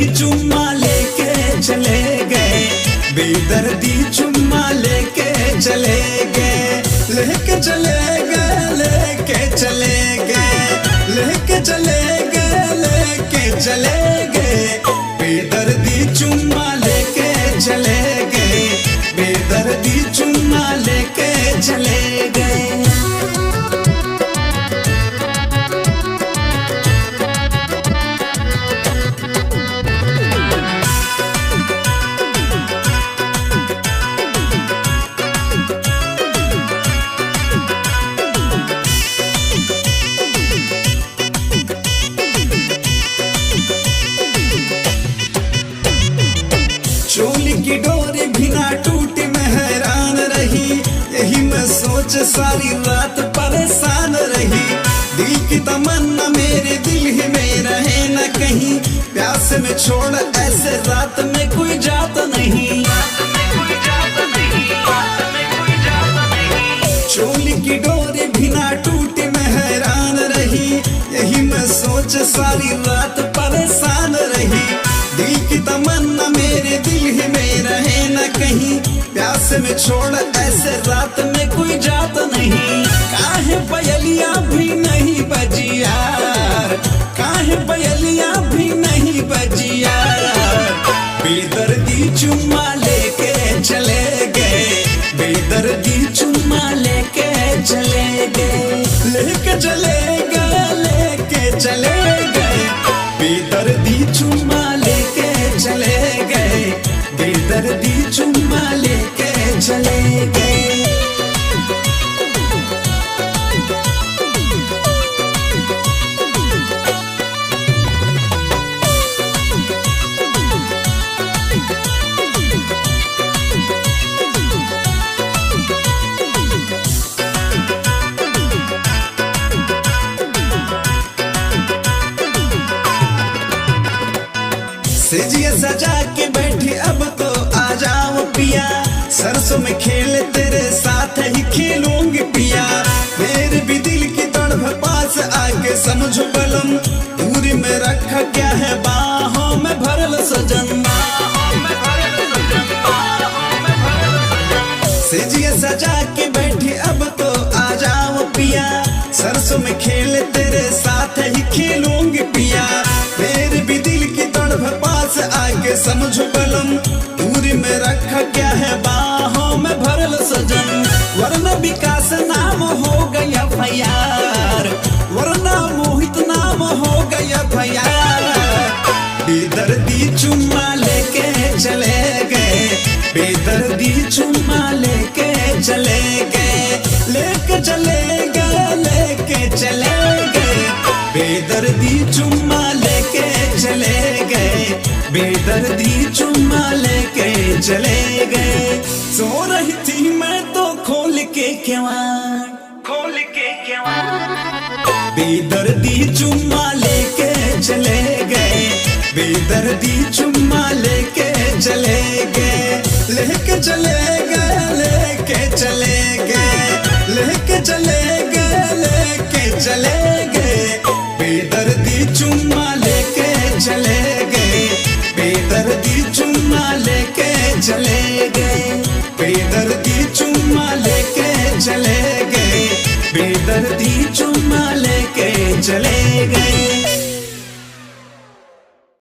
चुम्मा लेके चले गए, बेदर्दी चुम्मा लेके चले गए, लेके चले गए, लेके चले गए, लेके चले गए, लेके चले गए, बेदर्दी चुम्मा लेके चले गए, बेदर्दी चुम्मा लेके चले गए। चोली की डोरी भी ना टूटी, मैं हैरान रही, यही मैं सोच सारी रात परेशान रही। दिल की तमन्ना मेरे दिल ही में रहे न कहीं, प्यास में छोड़ ऐसे रात में कोई जाता नहीं। चोली की डोरी भी ना टूटी, मैं हैरान रही, यही मैं सोच सारी रात परेशान रही। दिल की तमन्ना मेरे दिल ही में रहे न कहीं, प्यास में छोड़ ऐसे रात में कोई जाता नहीं। काहे पयलिया भी नहीं बजी यार, काहे पयलिया भी नहीं बजी यार, बेदर्दी चुम्मा लेके चले गए, बेदर्दी चुम्मा लेके चले गए, लेके चले गए, लेके चले गए, बेदर्दी चुम्मा लेके चले गए, बेदर्दी चुम्मा लेके चले गए। सेजिया सजा के बैठी अब तो आ जाओ पिया, सरसों में खेल तेरे साथ ही खेलूंगी पिया। मेरे भी दिल की तड़प पास आके समझो बलम, दूरी में रखा क्या है बाहों में भरल सजन। सेजिया सजा के बैठी अब तो आ जाओ पिया, सरसों में खेल तेरे साथ ही खेलूंगी पिया। मेरे भी दिल की तड़प पास आके समझो बलम, दूरी में रखा क्या है बाहों में भरल सजन। वरना विकास नाम हो गया भैयार, वरना मोहित नाम हो गया भैयार। बेदर्दी चुम्मा लेके चले गए, बेदर्दी चुम्मा लेके चले गए, लेके चले गए, लेके चले गए, बेदर्दी चुम्मा लेके चले गए, बेदर्दी चुम्मा लेके चले गए। सो रही थी मैं तो खोल के केवाड़, खोल के केवाड़, बेदर्दी चुम्मा लेके चले गए, बेदर्दी चुम्मा लेके चले गए, लेके चले गए, लेके चले गए, लेके चले गए, लेके चले गए, बेदर्दी चुम्मा लेके चले गए, बेदर्दी चुम्मा लेके चले गए, बेदर्दी चुम्मा लेके चले गए, बेदर्दी